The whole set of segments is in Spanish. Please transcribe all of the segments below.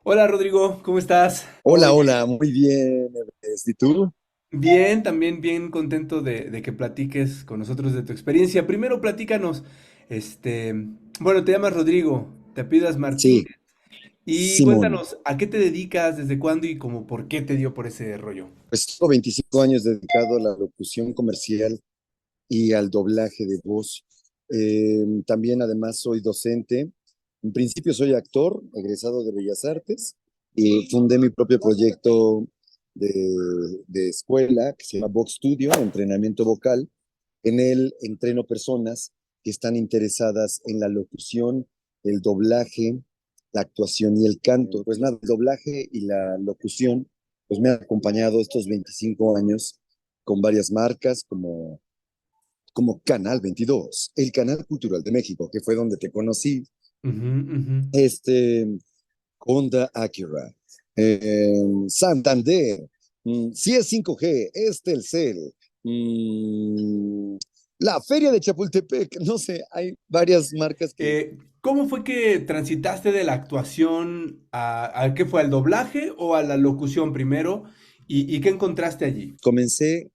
Hola Rodrigo, ¿cómo estás? Hola, Oye, hola, muy bien, Everest. ¿Y tú? bien, también bien contento de que platiques con nosotros de tu experiencia. Primero platícanos, este, bueno, te llamas Rodrigo, te apellidas Martínez Sí, y Simón. cuéntanos, ¿a qué te dedicas, desde cuándo y como por qué te dio por ese rollo? Pues tengo 25 años dedicado a la locución comercial y al doblaje de voz. También, además, soy docente. En principio, soy actor, egresado de Bellas Artes, y fundé mi propio proyecto de escuela que se llama Vox Studio, entrenamiento vocal. En él entreno personas que están interesadas en la locución, el doblaje, la actuación y el canto. Pues nada, el doblaje y la locución, pues me han acompañado estos 25 años con varias marcas como Canal 22, el Canal Cultural de México, que fue donde te conocí, Ujú, ujú. este, Honda Acura, Santander, si es 5G, es Telcel, mm, la Feria de Chapultepec, no sé, hay varias marcas que ¿Cómo fue que transitaste de la actuación a qué fue, al doblaje o a la locución primero? ¿Y qué encontraste allí? comencé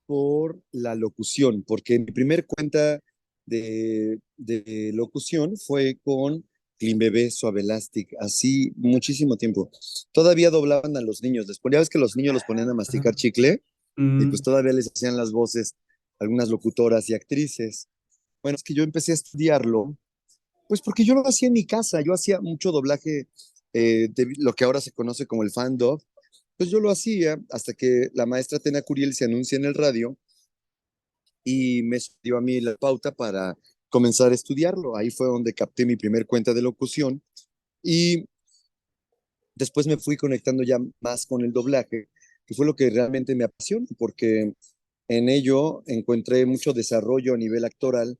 por la locución, porque mi primer cuenta de locución fue con Clean Bebé, Suave Elastic, así muchísimo tiempo. Todavía doblaban a los niños, después ya ves que los niños los ponían a Ajá. masticar chicle y pues Mm, todavía les hacían las voces algunas locutoras y actrices. Bueno, es que yo empecé a estudiarlo, pues porque yo lo hacía en mi casa, yo hacía mucho doblaje de lo que ahora se conoce como el fan dub, pues yo lo hacía hasta que la maestra Tena Curiel se anuncia en el radio y me dio a mí la pauta para comenzar a estudiarlo. Ahí fue donde capté mi primer cuenta de locución y después me fui conectando ya más con el doblaje, que fue lo que realmente me apasiona, porque en ello encontré mucho desarrollo a nivel actoral,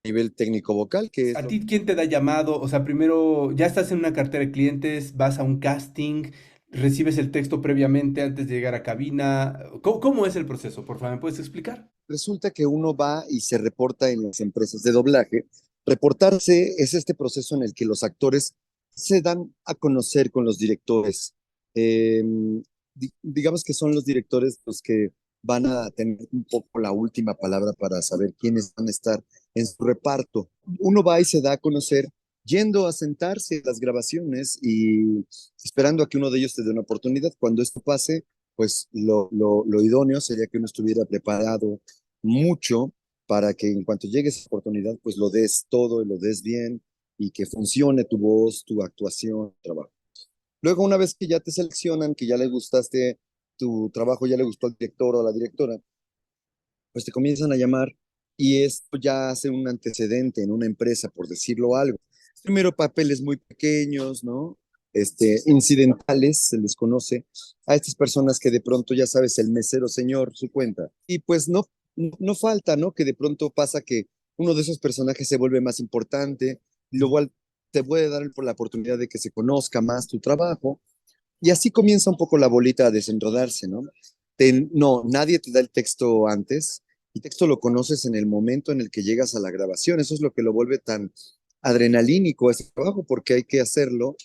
a nivel técnico vocal, que es ¿A lo ti quién te da llamado? O sea, primero ya estás en una cartera de clientes, vas a un casting, recibes el texto previamente antes de llegar a cabina. ¿Cómo es el proceso? Por favor, ¿me puedes explicar? resulta que uno va y se reporta en las empresas de doblaje. Reportarse es este proceso en el que los actores se dan a conocer con los directores. Eh, digamos que son los directores los que van a tener un poco la última palabra para saber quiénes van a estar en su reparto. Uno va y se da a conocer yendo a sentarse en las grabaciones y esperando a que uno de ellos te dé una oportunidad. Cuando esto pase, pues lo idóneo sería que uno estuviera preparado mucho para que en cuanto llegue esa oportunidad, pues lo des todo y lo des bien y que funcione tu voz, tu actuación, tu trabajo. Luego, una vez que ya te seleccionan, que ya le gustaste tu trabajo, ya le gustó al director o a la directora, pues te comienzan a llamar y esto ya hace un antecedente en una empresa, por decirlo algo. Primero papeles muy pequeños, ¿no? Incidentales, se les conoce a estas personas que de pronto, ya sabes, el mesero señor, su cuenta. Y pues no falta, ¿no? Que de pronto pasa que uno de esos personajes se vuelve más importante, lo cual te puede dar por la oportunidad de que se conozca más tu trabajo y así comienza un poco la bolita a desenrodarse, ¿no? No, nadie te da el texto antes. El texto lo conoces en el momento en el que llegas a la grabación. Eso es lo que lo vuelve tan adrenalínico este trabajo, porque hay que hacerlo.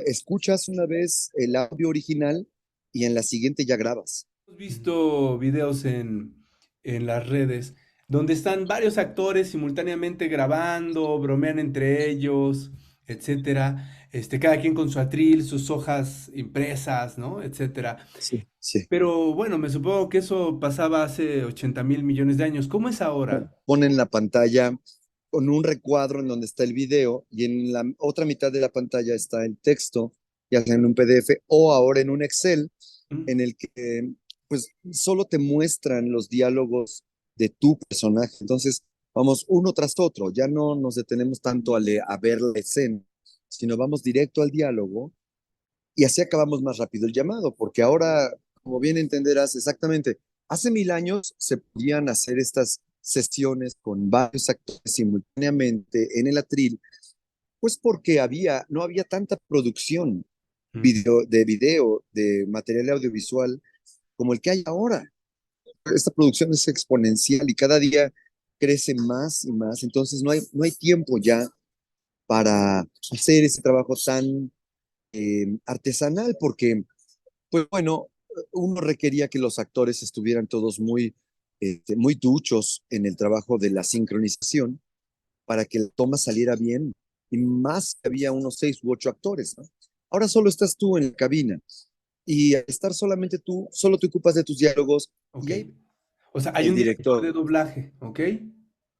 Escuchas una vez el audio original y en la siguiente ya grabas. Hemos visto videos en las redes donde están varios actores simultáneamente grabando, bromean entre ellos, etcétera. Cada quien con su atril, sus hojas impresas, ¿no? Etcétera. Sí, sí. Pero bueno, me supongo que eso pasaba hace 80.000 millones de años. ¿Cómo es ahora? Ponen la pantalla con un recuadro en donde está el video y en la otra mitad de la pantalla está el texto, ya sea en un PDF o ahora en un Excel ¿Mm? en el que pues solo te muestran los diálogos de tu personaje. Entonces, vamos uno tras otro, ya no nos detenemos tanto a ver la escena, sino vamos directo al diálogo y así acabamos más rápido el llamado, porque ahora, como bien entenderás exactamente, hace 1000 años se podían hacer estas sesiones con varios actores simultáneamente en el atril, pues porque no había tanta producción ¿Mm? de video, de material audiovisual como el que hay ahora. Esta producción es exponencial y cada día crece más y más, entonces no hay tiempo ya para hacer ese trabajo tan artesanal, porque, pues bueno, uno requería que los actores estuvieran todos muy duchos en el trabajo de la sincronización para que la toma saliera bien, y más que había unos 6 u 8 actores, ¿no? Ahora solo estás tú en la cabina, y al estar solamente tú, solo te ocupas de tus diálogos, Ok. y hay O sea, hay el un director de director. doblaje, ¿ok?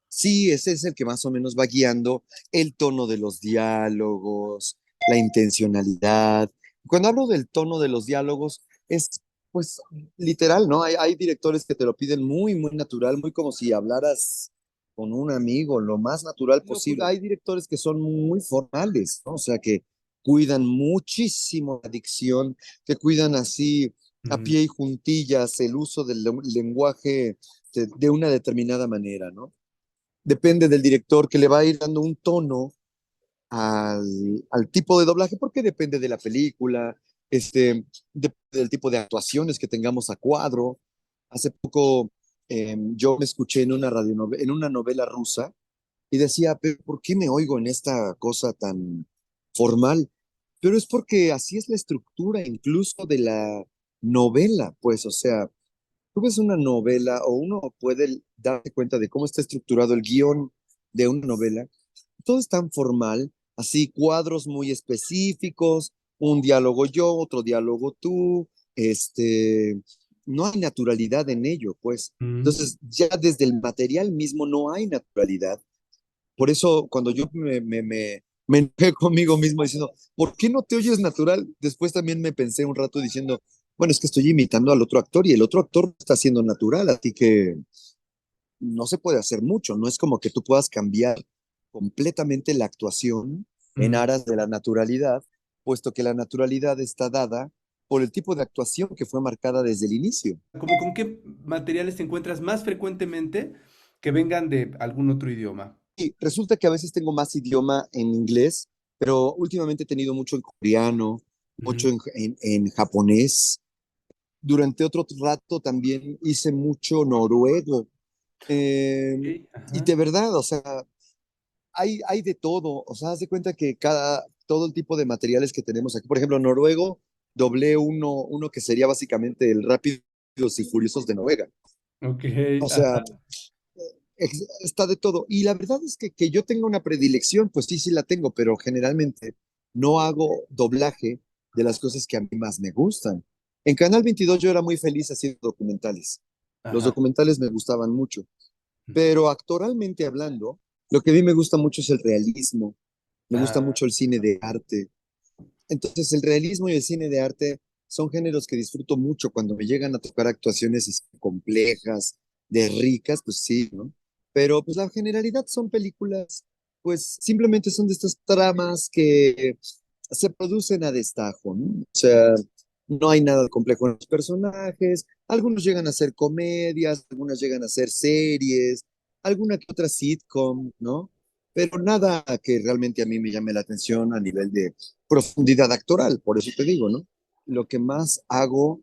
Sí, ese es el que más o menos va guiando el tono de los diálogos, la intencionalidad. Cuando hablo del tono de los diálogos, es pues literal, ¿no? Hay directores que te lo piden muy, muy natural, muy como si hablaras con un amigo, lo más natural posible. Hay directores que son muy formales, ¿no? O sea, que cuidan muchísimo la dicción, que cuidan así a Mm, pie y juntillas el uso del lenguaje de una determinada manera, ¿no? Depende del director que le va a ir dando un tono al tipo de doblaje, porque depende de la película, depende del tipo de actuaciones que tengamos a cuadro. Hace poco yo me escuché en en una novela rusa y decía, pero ¿por qué me oigo en esta cosa tan formal? Pero es porque así es la estructura incluso de la novela, pues, o sea, tú ves una novela o uno puede darse cuenta de cómo está estructurado el guión de una novela. Todo es tan formal, así cuadros muy específicos, un diálogo yo, otro diálogo tú, no hay naturalidad en ello, pues. mm. Entonces, ya desde el material mismo no hay naturalidad. Por eso, cuando yo me enojé conmigo mismo diciendo, ¿por qué no te oyes natural? Después también me pensé un rato diciendo, bueno, es que estoy imitando al otro actor y el otro actor no está siendo natural, así que no se puede hacer mucho. No es como que tú puedas cambiar completamente la actuación en Mm. aras de la naturalidad, puesto que la naturalidad está dada por el tipo de actuación que fue marcada desde el inicio. ¿Cómo con qué materiales te encuentras más frecuentemente que vengan de algún otro idioma? Y resulta que a veces tengo más idioma en inglés, pero últimamente he tenido mucho en coreano, Ujú. mucho en japonés. Durante otro rato también hice mucho noruego. Eh, Ok, y ajá. de verdad, o sea, hay de todo. O sea, haz de cuenta que todo el tipo de materiales que tenemos aquí, por ejemplo, noruego, doblé uno que sería básicamente el Rápidos y Furiosos de Noruega. Ok, O sea, ajá. está de todo. Y la verdad es que yo tengo una predilección, pues sí, sí la tengo, pero generalmente no hago doblaje de las cosas que a mí más me gustan. En Canal 22 yo era muy feliz haciendo documentales. Los Ajá. documentales me gustaban mucho, pero actoralmente hablando, lo que a mí me gusta mucho es el realismo, me gusta Ah, mucho el cine de arte. Entonces, el realismo y el cine de arte son géneros que disfruto mucho cuando me llegan a tocar actuaciones así complejas, de ricas, pues sí, ¿no? Pero pues la generalidad son películas, pues simplemente son de estas tramas que se producen a destajo, ¿no? O sea, no hay nada complejo en los personajes, algunos llegan a ser comedias, algunas llegan a ser series, alguna que otra sitcom, ¿no? Pero nada que realmente a mí me llame la atención a nivel de profundidad actoral, por eso te digo, ¿no? Lo que más hago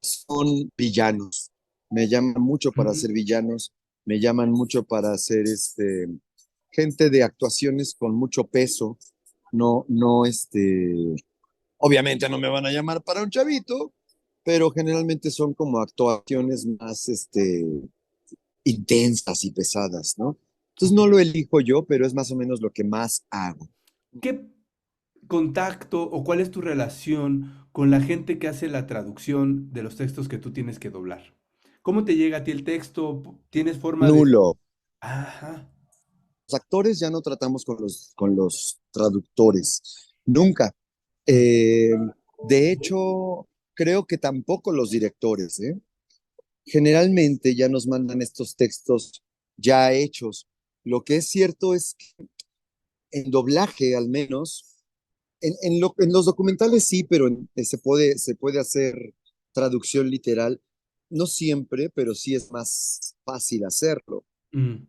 son villanos. Me llaman mucho para ujú. hacer villanos, me llaman mucho para hacer gente de actuaciones con mucho peso. No, no, obviamente no me van a llamar para un chavito, pero generalmente son como actuaciones más, intensas y pesadas, ¿no? Entonces Ok. no lo elijo yo, pero es más o menos lo que más hago. ¿Qué contacto o cuál es tu relación con la gente que hace la traducción de los textos que tú tienes que doblar? ¿Cómo te llega a ti el texto? ¿Tienes forma de... Nulo. Ajá. Los actores ya no tratamos con los traductores, nunca. Mm, Eh, de hecho, creo que tampoco los directores, ¿eh? Generalmente ya nos mandan estos textos ya hechos. Lo que es cierto es que en doblaje, al menos, en los documentales sí, pero se puede hacer traducción literal. No siempre, pero sí es más fácil hacerlo. mm,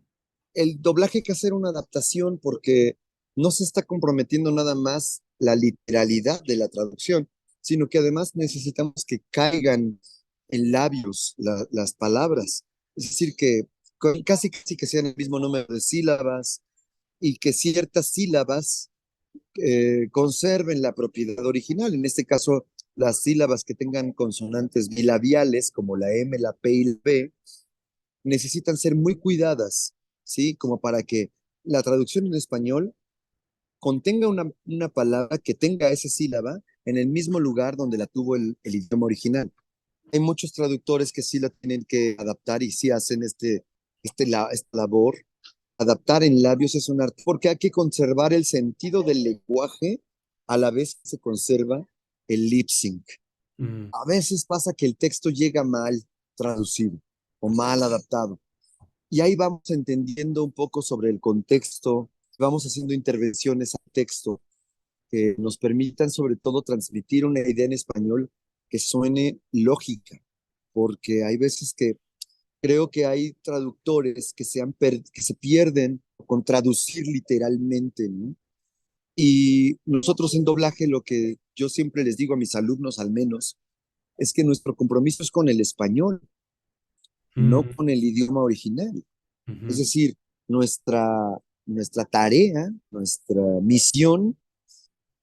El doblaje hay que hacer una adaptación porque no se está comprometiendo nada más la literalidad de la traducción, sino que además necesitamos que caigan en labios las palabras. Es decir, que casi que sean el mismo número de sílabas y que ciertas sílabas conserven la propiedad original. En este caso, las sílabas que tengan consonantes bilabiales, como la M, la P y la B, necesitan ser muy cuidadas, ¿sí? Como para que la traducción en español contenga una palabra que tenga esa sílaba en el mismo lugar donde la tuvo el idioma original. Hay muchos traductores que sí la tienen que adaptar y sí hacen esta labor. Adaptar en labios es un arte, porque hay que conservar el sentido del lenguaje a la vez que se conserva el lip sync. Mm, A veces pasa que el texto llega mal traducido o mal adaptado. Y ahí vamos entendiendo un poco sobre el contexto, vamos haciendo intervenciones al texto que nos permitan sobre todo transmitir una idea en español que suene lógica, porque hay veces que creo que hay traductores que se pierden con traducir literalmente, ¿no? Y nosotros en doblaje lo que yo siempre les digo a mis alumnos al menos es que nuestro compromiso es con el español, no mm, con el idioma original. Es ujú, decir, nuestra, nuestra tarea, nuestra misión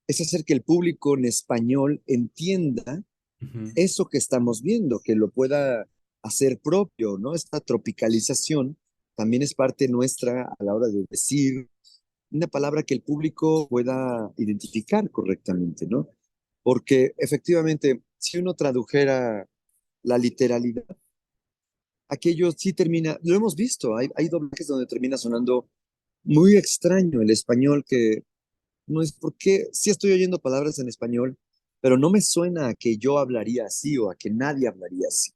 es hacer que el público en español entienda ujú. eso que estamos viendo, que lo pueda hacer propio, ¿no? Esta tropicalización también es parte nuestra a la hora de decir una palabra que el público pueda identificar correctamente, ¿no? Porque efectivamente, si uno tradujera la literalidad, aquello sí termina, lo hemos visto, hay doblajes donde termina sonando muy extraño el español que no es porque sí estoy oyendo palabras en español, pero no me suena a que yo hablaría así o a que nadie hablaría así.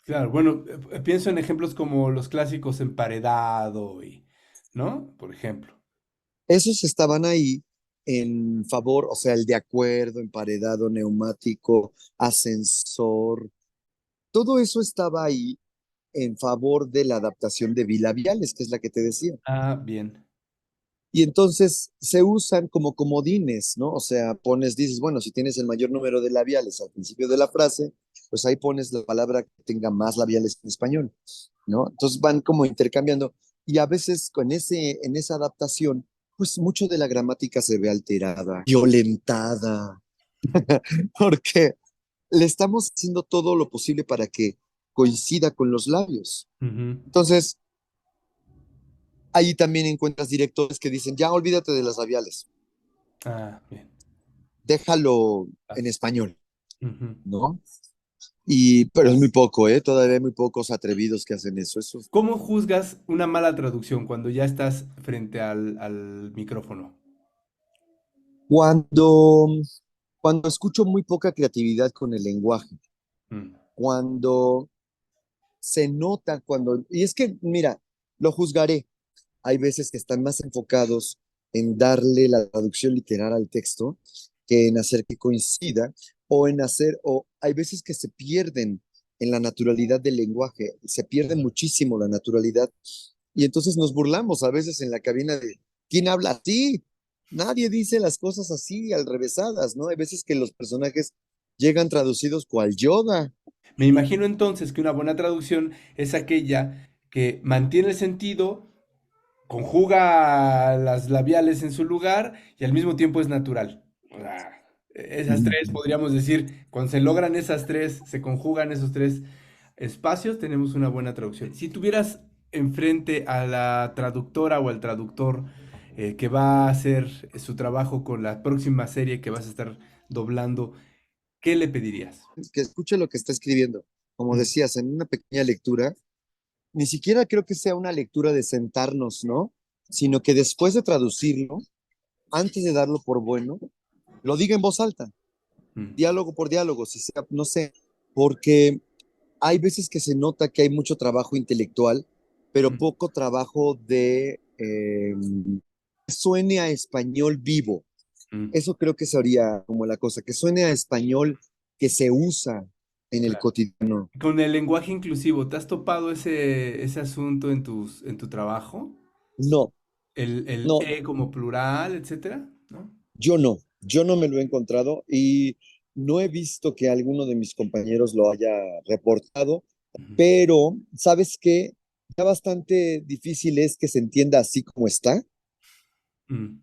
Claro, bueno, pienso en ejemplos como los clásicos emparedado y, ¿no? Por ejemplo. Esos estaban ahí en favor, o sea, el de acuerdo, emparedado, neumático, ascensor, todo eso estaba ahí en favor de la adaptación de bilabiales, que es la que te decía. Ah, bien. Y entonces se usan como comodines, ¿no? O sea, dices, bueno, si tienes el mayor número de labiales al principio de la frase, pues ahí pones la palabra que tenga más labiales en español, ¿no? Entonces van como intercambiando y a veces en esa adaptación, pues mucho de la gramática se ve alterada, violentada, porque le estamos haciendo todo lo posible para que coincida con los labios. Ujú. Entonces, ahí también encuentras directores que dicen, ya olvídate de las labiales, Ah, bien. déjalo Ah, en español, ujú. ¿no? Pero es muy poco, ¿eh? Todavía hay muy pocos atrevidos que hacen eso. ¿Cómo juzgas una mala traducción cuando ya estás frente al micrófono? Cuando, cuando escucho muy poca creatividad con el lenguaje, Mm, cuando se nota, y es que, mira, lo juzgaré. Hay veces que están más enfocados en darle la traducción literal al texto que en hacer que coincida o hay veces que se pierden en la naturalidad del lenguaje, se pierde muchísimo la naturalidad y entonces nos burlamos a veces en la cabina de, ¿quién habla así? Nadie dice las cosas así, al revésadas, ¿no? Hay veces que los personajes llegan traducidos cual Yoda. Me imagino entonces que una buena traducción es aquella que mantiene el sentido, conjuga las labiales en su lugar y al mismo tiempo es natural. O sea, esas tres, podríamos decir, cuando se logran esas tres, se conjugan esos tres espacios, tenemos una buena traducción. Si tuvieras enfrente a la traductora o al traductor que va a hacer su trabajo con la próxima serie que vas a estar doblando, ¿qué le pedirías? Que escuche lo que está escribiendo. Como Mm, decías, en una pequeña lectura, ni siquiera creo que sea una lectura de sentarnos, ¿no? Sino que después de traducirlo, antes de darlo por bueno, lo diga en voz alta, mm, diálogo por diálogo, si sea, no sé, porque hay veces que se nota que hay mucho trabajo intelectual, pero mm, poco trabajo de suene a español vivo. mm. Eso creo que sería como la cosa, que suene a español que se usa en el Claro. cotidiano. Con el lenguaje inclusivo, ¿te has topado ese asunto en tu trabajo? No, El no, E como plural, etcétera, ¿no? yo no me lo he encontrado y no he visto que alguno de mis compañeros lo haya reportado, Ujú. pero ¿sabes qué? Ya bastante difícil es que se entienda así como está. Mm.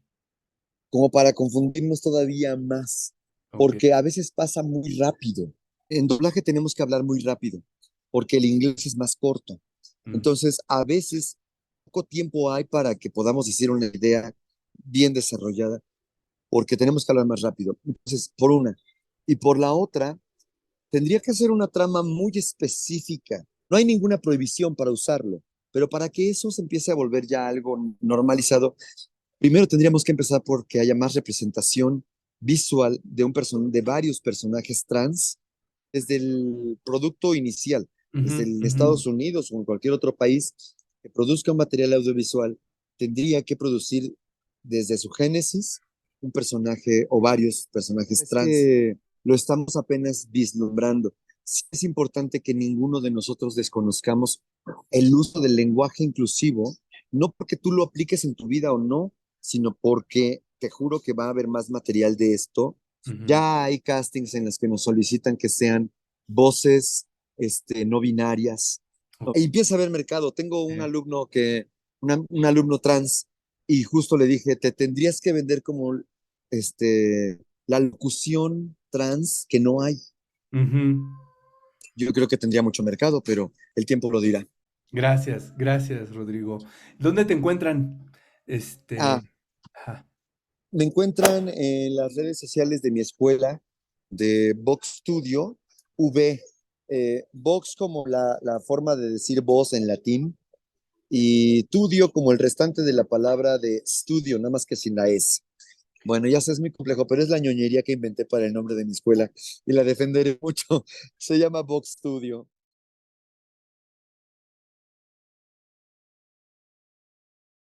como para confundirnos todavía más, Ok. porque a veces pasa muy rápido. En doblaje tenemos que hablar muy rápido, porque el inglés es más corto. Mm, Entonces, a veces poco tiempo hay para que podamos decir una idea bien desarrollada, porque tenemos que hablar más rápido. Entonces, por una. Y por la otra, tendría que ser una trama muy específica. No hay ninguna prohibición para usarlo, pero para que eso se empiece a volver ya algo normalizado, primero tendríamos que empezar por que haya más representación visual de varios personajes trans desde el producto inicial, ujú, desde el ujú. Estados Unidos o en cualquier otro país que produzca un material audiovisual, tendría que producir desde su génesis un personaje o varios personajes trans. Lo estamos apenas vislumbrando. Sí es importante que ninguno de nosotros desconozcamos el uso del lenguaje inclusivo, no porque tú lo apliques en tu vida o no, sino porque te juro que va a haber más material de esto. Ujú. Ya hay castings en los que nos solicitan que sean voces no binarias. Ok. Y empieza a haber mercado. Tengo un alumno trans, y justo le dije, te tendrías que vender como la locución trans que no hay. Ujú. Yo creo que tendría mucho mercado, pero el tiempo lo dirá. Gracias, gracias, Rodrigo. ¿Dónde te encuentran? Ah, Ajá. me encuentran en las redes sociales de mi escuela, de Vox Studio, V. Vox como la forma de decir voz en latín, y Tudio como el restante de la palabra de estudio, nada más que sin la S. Bueno, ya sé, es muy complejo, pero es la ñoñería que inventé para el nombre de mi escuela y la defenderé mucho. Se llama Vox Studio.